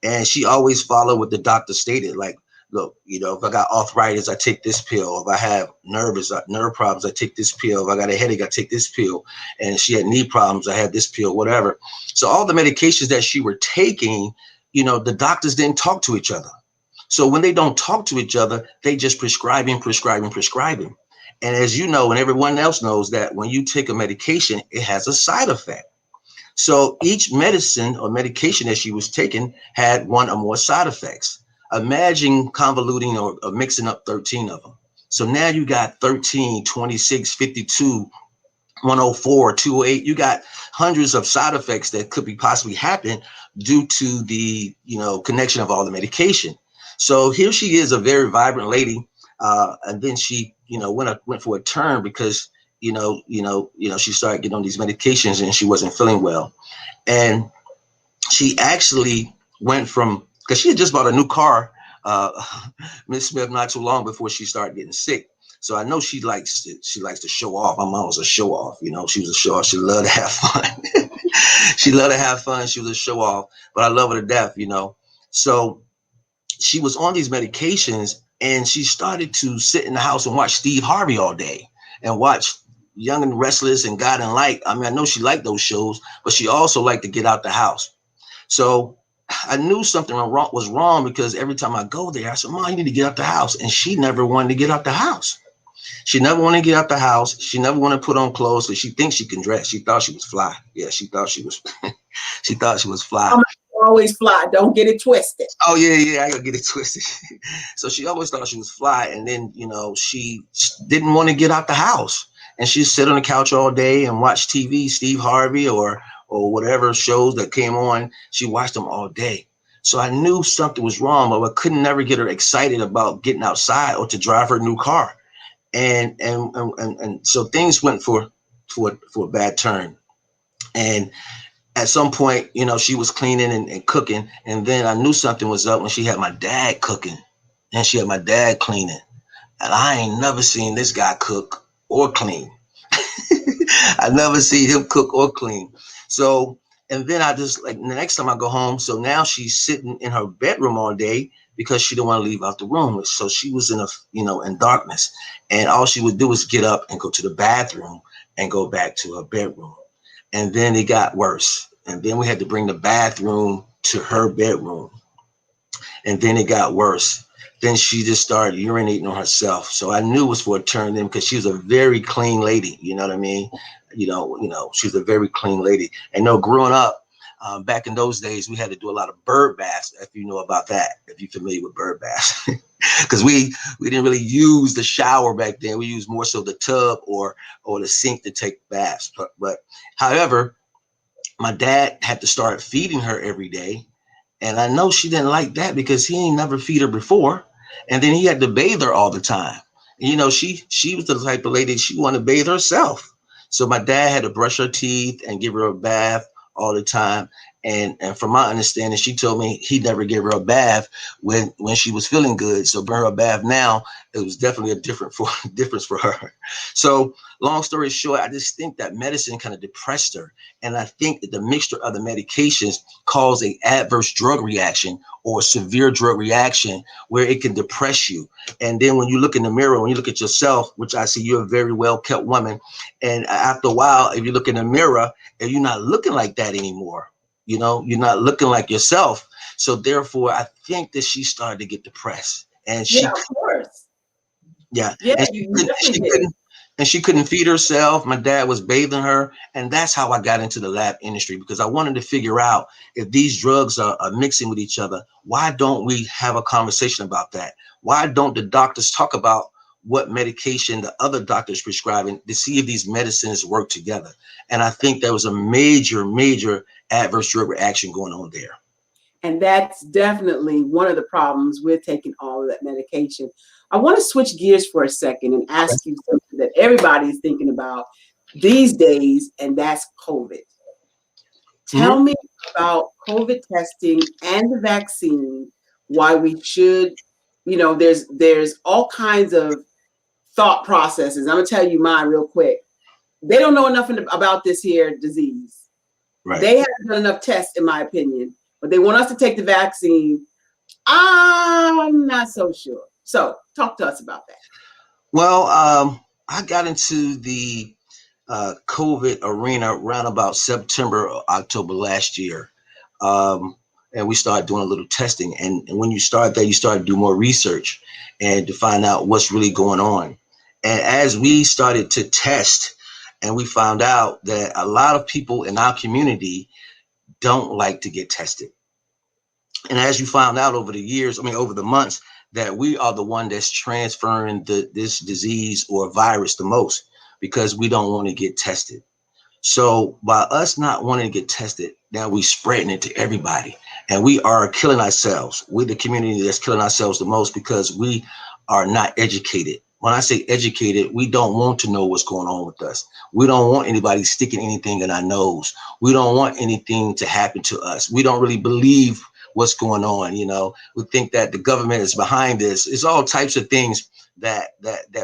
And she always followed what the doctor stated. Like, look, if I got arthritis, I take this pill. If I have nerve problems, I take this pill. If I got a headache, I take this pill. And she had knee problems, I had this pill, whatever. So all the medications that she were taking, the doctors didn't talk to each other. So when they don't talk to each other, they just prescribing. And as you know, and everyone else knows, that when you take a medication, it has a side effect. So each medicine or medication that she was taking had one or more side effects. Imagine convoluting or mixing up 13 of them. So now you got 13, 26, 52, 104, 208. You got hundreds of side effects that could be possibly happen due to the connection of all the medication. So here she is, a very vibrant lady, and then she went for a turn because she started getting on these medications and she wasn't feeling well. And she actually went from, because she had just bought a new car, Miss Smith, not too long before she started getting sick. So I know she likes to show off. My mom was a show off, she was a show off. She loved to have fun. She loved to have fun. She was a show off, but I love her to death, So she was on these medications and she started to sit in the house and watch Steve Harvey all day and watch Young and Restless and God and Light. I mean, I know she liked those shows, but she also liked to get out the house. So I knew something was wrong because every time I go there, I said, Mom, you need to get out the house. And she never wanted to get out the house. She never wanted to get out the house. She never wanted to put on clothes because she thinks she can dress. She thought she was fly. Yeah, she thought she was. She thought she was fly. I'm always fly. Don't get it twisted. Oh yeah, I gotta get it twisted. So she always thought she was fly, and then she didn't want to get out the house, and she'd sit on the couch all day and watch TV, Steve Harvey or whatever shows that came on. She watched them all day. So I knew something was wrong, but I couldn't never get her excited about getting outside or to drive her new car. And so things went for a bad turn. And at some point, she was cleaning and cooking. And then I knew something was up when she had my dad cooking and she had my dad cleaning. And I ain't never seen this guy cook or clean. I never seen him cook or clean. So, and then I just the next time I go home. So now she's sitting in her bedroom all day because she didn't want to leave out the room. So she was in darkness, and all she would do is get up and go to the bathroom and go back to her bedroom. And then it got worse. And then we had to bring the bathroom to her bedroom. And then it got worse. Then she just started urinating on herself. So I knew it was for a turn then because she was a very clean lady. You know what I mean? She was a very clean lady. And growing up, back in those days, we had to do a lot of bird baths, if you know about that, if you're familiar with bird baths. Because we didn't really use the shower back then. We used more so the tub or the sink to take baths. But however, my dad had to start feeding her every day. And I know she didn't like that because he ain't never feed her before. And then he had to bathe her all the time. She was the type of lady, she wanted to bathe herself. So my dad had to brush her teeth and give her a bath all the time. And from my understanding, she told me he never gave her a bath when she was feeling good. So bring her a bath now, it was definitely a difference for her. So long story short, I just think that medicine kind of depressed her. And I think that the mixture of the medications caused an adverse drug reaction or severe drug reaction where it can depress you. And then when you look in the mirror, when you look at yourself, which I see you're a very well-kept woman. And after a while, if you look in the mirror and you're not looking like that anymore, you're not looking like yourself. So therefore, I think that she started to get depressed. And of course. Yeah. Yeah, And she couldn't feed herself. My dad was bathing her. And that's how I got into the lab industry, because I wanted to figure out if these drugs are mixing with each other, why don't we have a conversation about that? Why don't the doctors talk about what medication the other doctors prescribing to see if these medicines work together? And I think there was a major, major adverse drug reaction going on there. And that's definitely one of the problems with taking all of that medication. I want to switch gears for a second and ask you something that everybody's thinking about these days, and that's COVID. Tell me about COVID testing and the vaccine, why we should, there's all kinds of thought processes. I'm going to tell you mine real quick. They don't know enough about this here disease. Right. They haven't done enough tests, in my opinion. but they want us to take the vaccine. I'm not so sure. So talk to us about that. Well, I got into the COVID arena around about September or October last year. And we started doing a little testing. And when you start that, you start to do more research and to find out what's really going on. And as we started to test, and we found out that a lot of people in our community don't like to get tested. And as you found out over the years, I mean, over the months, that we are the one that's transferring this disease or virus the most because we don't want to get tested. So by us not wanting to get tested, now we spreading it to everybody, and we are killing ourselves. We're the community that's killing ourselves the most because we are not educated. When I say educated, we don't want to know what's going on with us. We don't want anybody sticking anything in our nose. We don't want anything to happen to us. We don't really believe what's going on. You know, we think that the government is behind this. It's all types of things that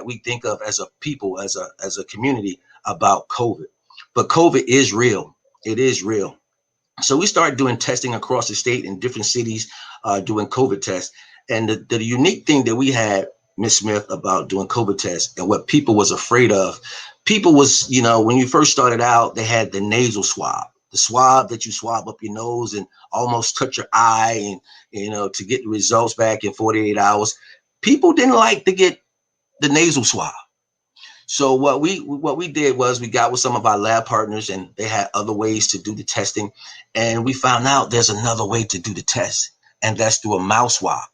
we think of as a people, as a community about COVID. But COVID is real. It is real. So we started doing testing across the state in different cities, doing COVID tests. And the unique thing that we had, Ms. Smith, about doing COVID tests and what people was afraid of, people was, you know, when you first started out, they had the nasal swab, the swab that you swab up your nose and almost touch your eye and, you know, to get the results back in 48 hours. People didn't like to get the nasal swab. So what we did was we got with some of our lab partners, and they had other ways to do the testing. And we found out there's another way to do the test, and that's through a mouth swab.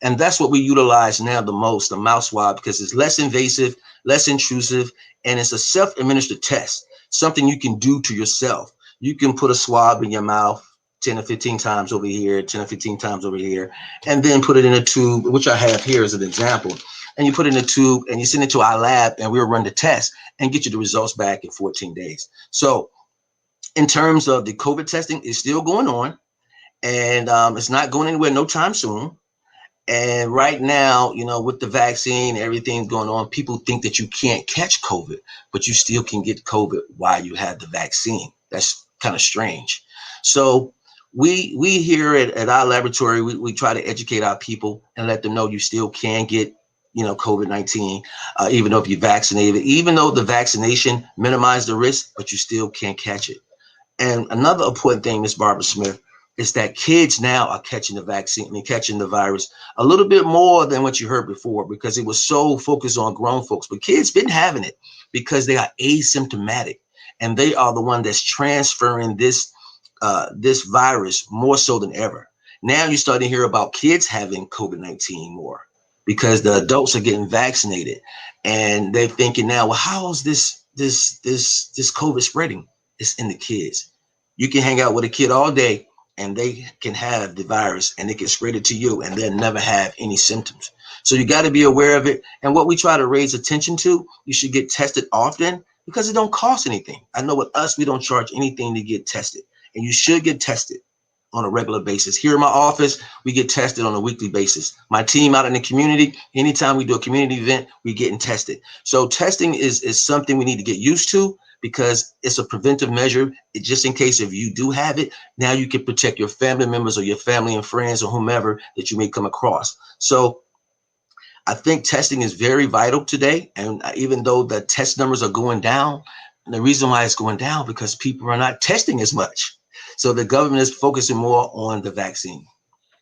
And that's what we utilize now the most, the mouth swab, because it's less invasive, less intrusive, and it's a self-administered test, something you can do to yourself. You can put a swab in your mouth 10 or 15 times over here, 10 or 15 times over here, and then put it in a tube, which I have here as an example. And you put it in a tube and you send it to our lab, and we'll run the test and get you the results back in 14 days. So in terms of the COVID testing, it's still going on, and it's not going anywhere no time soon. And right now, you know, with the vaccine, everything going on, people think that you can't catch COVID, but you still can get COVID while you have the vaccine. That's kind of strange. So we here at our laboratory, we try to educate our people and let them know you still can get, you know, COVID-19, even though if you're vaccinated, even though the vaccination minimizes the risk, but you still can't catch it. And another important thing, Ms. Barbara Smith, is that kids now are catching the vaccine, catching the virus a little bit more than what you heard before, because it was so focused on grown folks. But kids been having it because they are asymptomatic, and they are the one that's transferring this virus more so than ever. Now you're starting to hear about kids having COVID-19 more because the adults are getting vaccinated, and they're thinking now, well, how is this COVID spreading? It's in the kids. You can hang out with a kid all day, and they can have the virus, and they can spread it to you, and they'll never have any symptoms. So you got to be aware of it. And what we try to raise attention to, you should get tested often because it don't cost anything. I know with us, we don't charge anything to get tested, and you should get tested on a regular basis. Here in my office, we get tested on a weekly basis. My team out in the community, anytime we do a community event, we getting tested. So testing is something we need to get used to, because it's a preventive measure. Just in case if you do have it, now you can protect your family members or your family and friends or whomever that you may come across. So I think testing is very vital today. And even though the test numbers are going down, and the reason why it's going down because people are not testing as much. So the government is focusing more on the vaccine.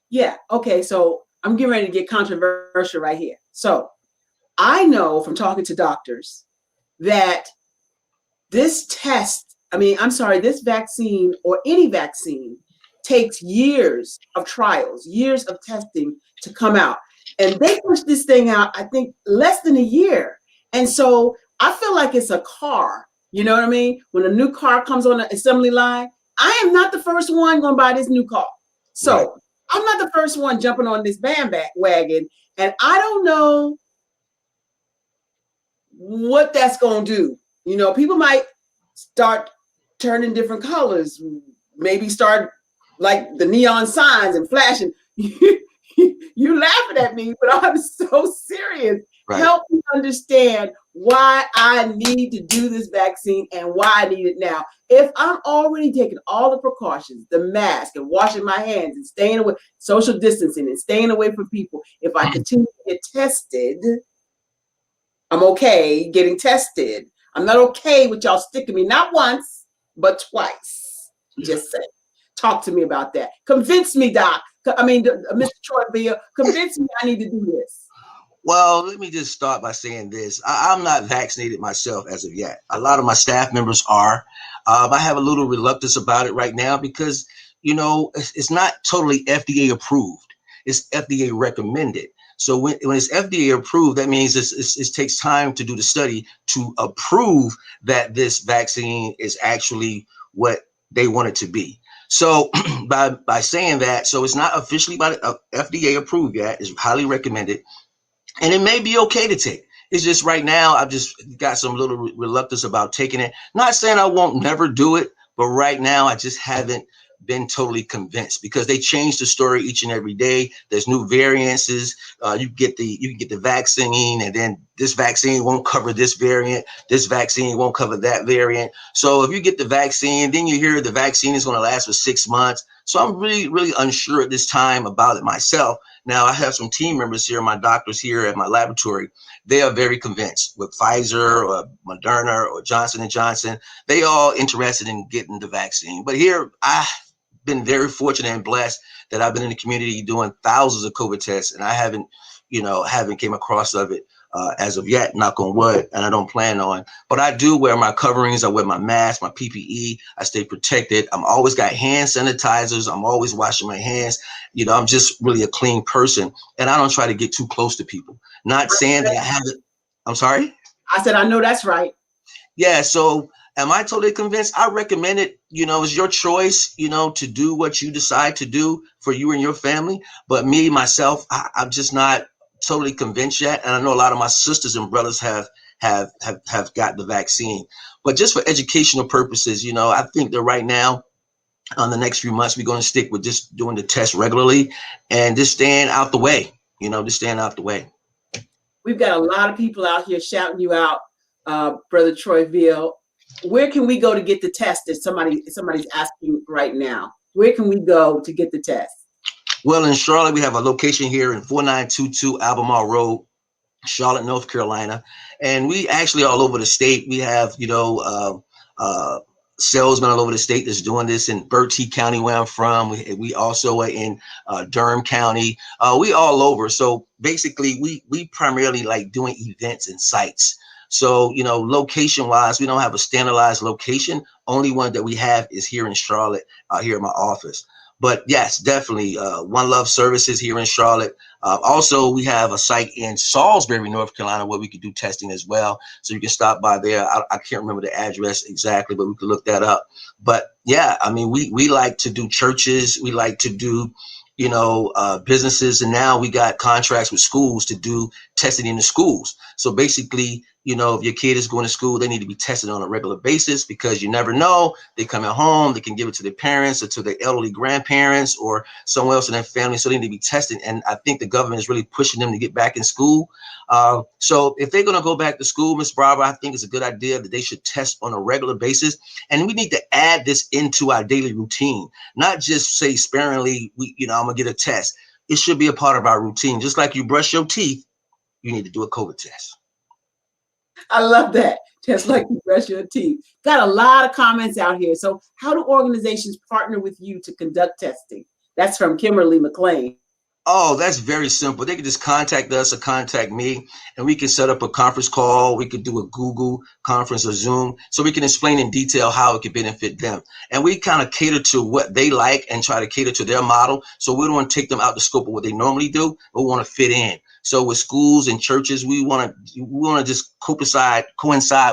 Yeah. Okay. So I'm getting ready to get controversial right here. So I know from talking to doctors that this this vaccine or any vaccine takes years of trials, years of testing to come out. And they pushed this thing out, I think, less than a year. And so I feel like it's a car. You know what I mean? When a new car comes on the assembly line, I am not the first one going to buy this new car. So right. I'm not the first one jumping on this bandwagon. And I don't know what that's going to do. You know, people might start turning different colors, maybe start like the neon signs and flashing. You you laughing at me, but I'm so serious. Right. Help me understand why I need to do this vaccine and why I need it now. If I'm already taking all the precautions, the mask and washing my hands and staying away, social distancing and staying away from people, if I continue to get tested, I'm okay getting tested. I'm not okay with y'all sticking me, not once, but twice. Just say. Talk to me about that. Convince me, Doc. Mr. Troy Veale, convince me I need to do this. Well, let me just start by saying this. I'm not vaccinated myself as of yet. A lot of my staff members are. I have a little reluctance about it right now because, it's not totally FDA approved. It's FDA recommended. So when it's FDA approved, that means it takes time to do the study to approve that this vaccine is actually what they want it to be. So by saying that, so it's not officially by the FDA approved yet. It's highly recommended. And it may be okay to take. It's just right now, I've just got some little reluctance about taking it. Not saying I won't never do it, but right now I just haven't been totally convinced because they change the story each and every day. There's new variants. You can get the vaccine, and then this vaccine won't cover this variant. This vaccine won't cover that variant. So if you get the vaccine, then you hear the vaccine is going to last for 6 months. So I'm really, really unsure at this time about it myself. Now, I have some team members here, my doctors here at my laboratory. They are very convinced with Pfizer or Moderna or Johnson & Johnson. They all interested in getting the vaccine. But here, I've been very fortunate and blessed that I've been in the community doing thousands of COVID tests, and I haven't came across of it as of yet, knock on wood, and I don't plan on. But I do wear my coverings. I wear my mask, my PPE. I stay protected. I'm always got hand sanitizers. I'm always washing my hands. I'm just really a clean person, and I don't try to get too close to people. Not saying that I haven't. I'm sorry? I said, I know that's right. Yeah, so am I totally convinced? I recommend it. It's your choice, to do what you decide to do for you and your family. But me, myself, I'm just not totally convinced yet. And I know a lot of my sisters and brothers have got the vaccine. But just for educational purposes, I think that right now, on the next few months, we're going to stick with just doing the test regularly and just staying out the way, just staying out the way. We've got a lot of people out here shouting you out, Brother Troy Veale. Where can we go to get the test if somebody's asking right now? Where can we go to get the test? Well, in Charlotte, we have a location here in 4922 Albemarle Road, Charlotte, North Carolina. And we actually all over the state. We have, salesmen all over the state that's doing this in Bertie County, where I'm from. We also are in Durham County. We all over. So basically, we primarily like doing events and sites. So, location wise, we don't have a standardized location. Only one that we have is here in Charlotte, here in my office. But yes, definitely One Love Services here in Charlotte. Also, we have a site in Salisbury, North Carolina, where we could do testing as well. So you can stop by there. I can't remember the address exactly, but we could look that up. But yeah, we like to do churches. We like to do, businesses. And now we got contracts with schools to do testing in the schools. So basically, if your kid is going to school, they need to be tested on a regular basis because you never know. They come at home, they can give it to their parents or to their elderly grandparents or someone else in their family. So they need to be tested. And I think the government is really pushing them to get back in school. So if they're going to go back to school, Ms. Barbara, I think it's a good idea that they should test on a regular basis. And we need to add this into our daily routine, not just say sparingly, I'm going to get a test. It should be a part of our routine. Just like you brush your teeth, you need to do a COVID test. I love that. Just like you brush your teeth. Got a lot of comments out here. So how do organizations partner with you to conduct testing? That's from Kimberly McLean. Oh, that's very simple. They can just contact us or contact me, and we can set up a conference call. We could do a Google conference or Zoom, so we can explain in detail how it could benefit them. And we kind of cater to what they like and try to cater to their model. So we don't want to take them out the scope of what they normally do, but we want to fit in. So with schools and churches, we want to just coincide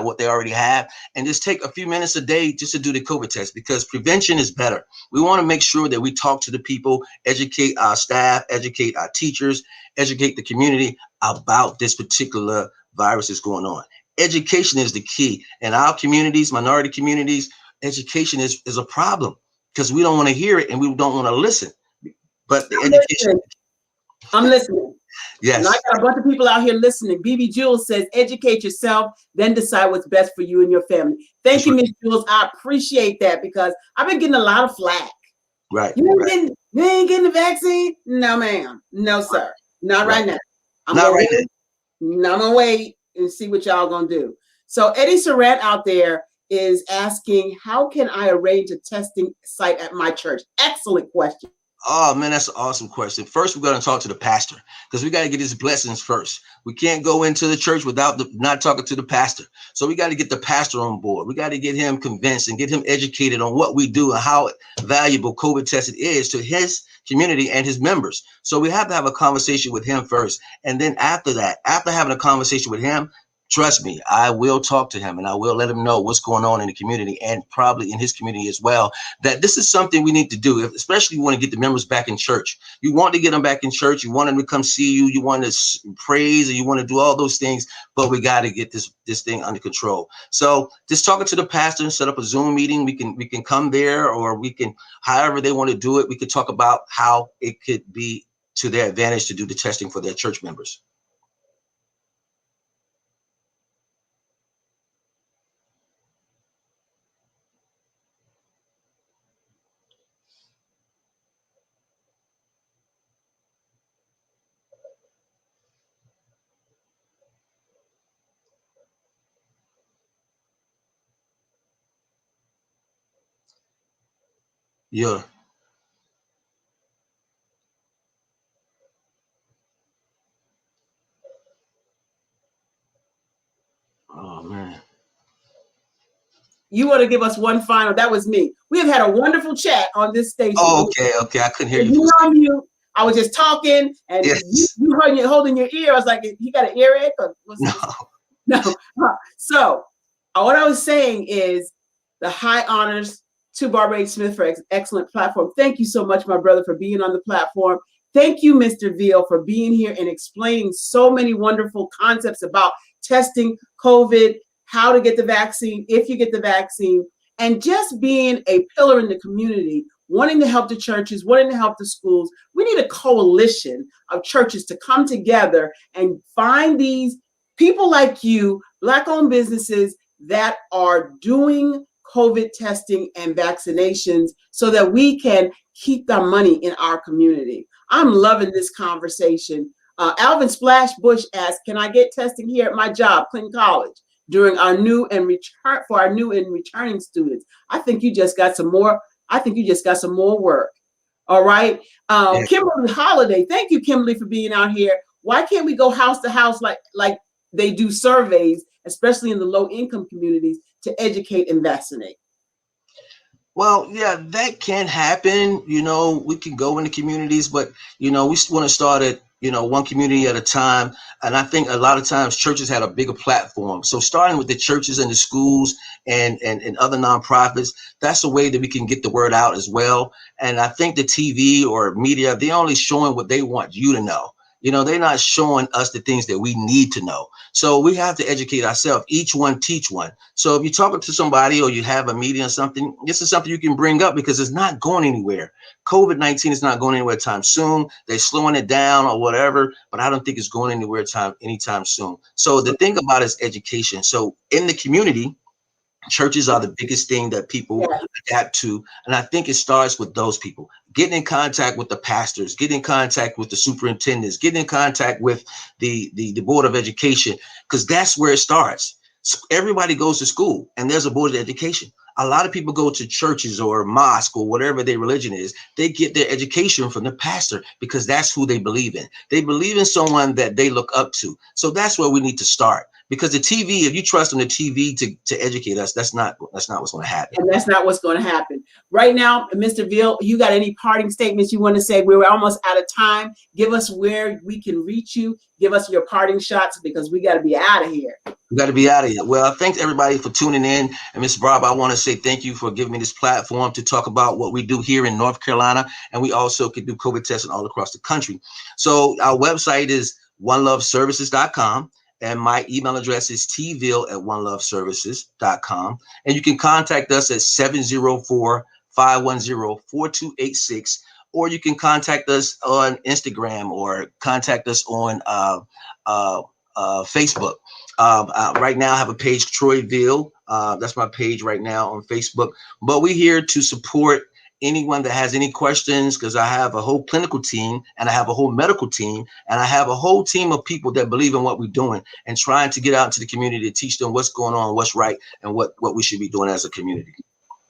what they already have and just take a few minutes a day just to do the COVID test, because prevention is better. We want to make sure that we talk to the people, educate our staff, educate our teachers, educate the community about this particular virus that's going on. Education is the key. In our communities, minority communities, education is a problem because we don't want to hear it and we don't want to listen. But the education. I'm listening. Yes. And I got a bunch of people out here listening. BB Jules says, educate yourself, then decide what's best for you and your family. Thank you, Miss Jules. I appreciate that because I've been getting a lot of flack. Right. You ain't getting the vaccine? No, ma'am. No, sir. Not right now. I'm gonna wait and see what y'all gonna do. So Eddie Surratt out there is asking, how can I arrange a testing site at my church? Excellent question. Oh man, that's an awesome question. First, we're going to talk to the pastor because we got to get his blessings first. We can't go into the church without not talking to the pastor. So we got to get the pastor on board. We got to get him convinced and get him educated on what we do and how valuable COVID testing is to his community and his members. So we have to have a conversation with him first. And then after that, after having a conversation with him, trust me, I will talk to him and I will let him know what's going on in the community and probably in his community as well, that this is something we need to do, especially if you want to get the members back in church. You want to get them back in church. You want them to come see you. You want to praise and you want to do all those things, but we got to get this thing under control. So just talking to the pastor and set up a Zoom meeting. We can come there, or we can, however they want to do it. We could talk about how it could be to their advantage to do the testing for their church members. Yeah. Oh man. You want to give us one final? That was me. We have had a wonderful chat on this station. Oh, okay. I couldn't hear you. You on mute. I was just talking, and yes. you heard you holding your ear. I was like, "He got an earache?" Or no. So, what I was saying is the high honors to Barbara H. Smith for excellent platform. Thank you so much, my brother, for being on the platform. Thank you, Mr. Veale, for being here and explaining so many wonderful concepts about testing COVID, how to get the vaccine, if you get the vaccine, and just being a pillar in the community, wanting to help the churches, wanting to help the schools. We need a coalition of churches to come together and find these people like you, Black-owned businesses that are doing COVID testing and vaccinations so that we can keep the money in our community. I'm loving this conversation. Alvin Splash Bush asked, can I get testing here at my job, Clinton College, during our new and returning students? I think you just got some more. I think you just got some more work. All right. Kimberly Holiday, thank you, Kimberly, for being out here. Why can't we go house to house like they do surveys, especially in the low income communities, to educate and vaccinate? Well, yeah, that can happen. You know, we can go into communities, but, you know, we want to start at, you know, one community at a time. And I think a lot of times churches had a bigger platform. So starting with the churches and the schools and other nonprofits, that's a way that we can get the word out as well. And I think the TV or media, they're only showing what they want you to know. You know, they're not showing us the things that we need to know. So we have to educate ourselves. Each one teach one. So if you're talking to somebody or you have a meeting or something, this is something you can bring up because it's not going anywhere. COVID-19 is not going anywhere anytime soon. They're slowing it down or whatever, but I don't think it's going anywhere anytime soon. So the thing about it is education. So in the community, churches are the biggest thing that people adapt to. And I think it starts with those people getting in contact with the pastors, getting in contact with the superintendents, getting in contact with the Board of Education, because that's where it starts. Everybody goes to school and there's a Board of Education. A lot of people go to churches or mosque or whatever their religion is. They get their education from the pastor because that's who they believe in. They believe in someone that they look up to. So that's where we need to start. Because the TV, if you trust on the TV to educate us, that's not what's going to happen. And that's not what's going to happen. Right now, Mr. Veale, you got any parting statements you want to say? We're almost out of time. Give us where we can reach you. Give us your parting shots because we got to be out of here. We got to be out of here. Well, thanks everybody for tuning in. And Ms. Barbara, I want to say thank you for giving me this platform to talk about what we do here in North Carolina. And we also can do COVID testing all across the country. So our website is oneloveservices.com. And my email address is tveale@oneloveservices.com. And you can contact us at 704-510-4286. or you can contact us on Instagram or contact us on Facebook. Right now I have a page, Troy Veale. That's my page right now on Facebook. But we're here to support anyone that has any questions, because I have a whole clinical team and I have a whole medical team and I have a whole team of people that believe in what we're doing and trying to get out into the community to teach them what's going on, what's right, and what we should be doing as a community.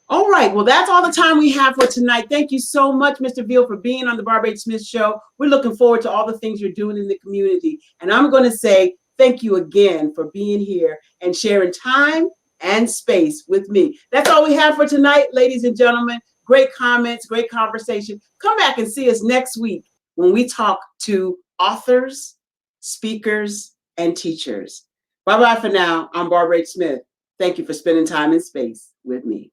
All right. Well, that's all the time we have for tonight. Thank you so much, Mr. Veale, for being on the Barbara H. Smith Show. We're looking forward to all the things you're doing in the community. And I'm going to say thank you again for being here and sharing time and space with me. That's all we have for tonight, ladies and gentlemen. Great comments, great conversation. Come back and see us next week when we talk to authors, speakers, and teachers. Bye-bye for now. I'm Barbara H. Smith. Thank you for spending time and space with me.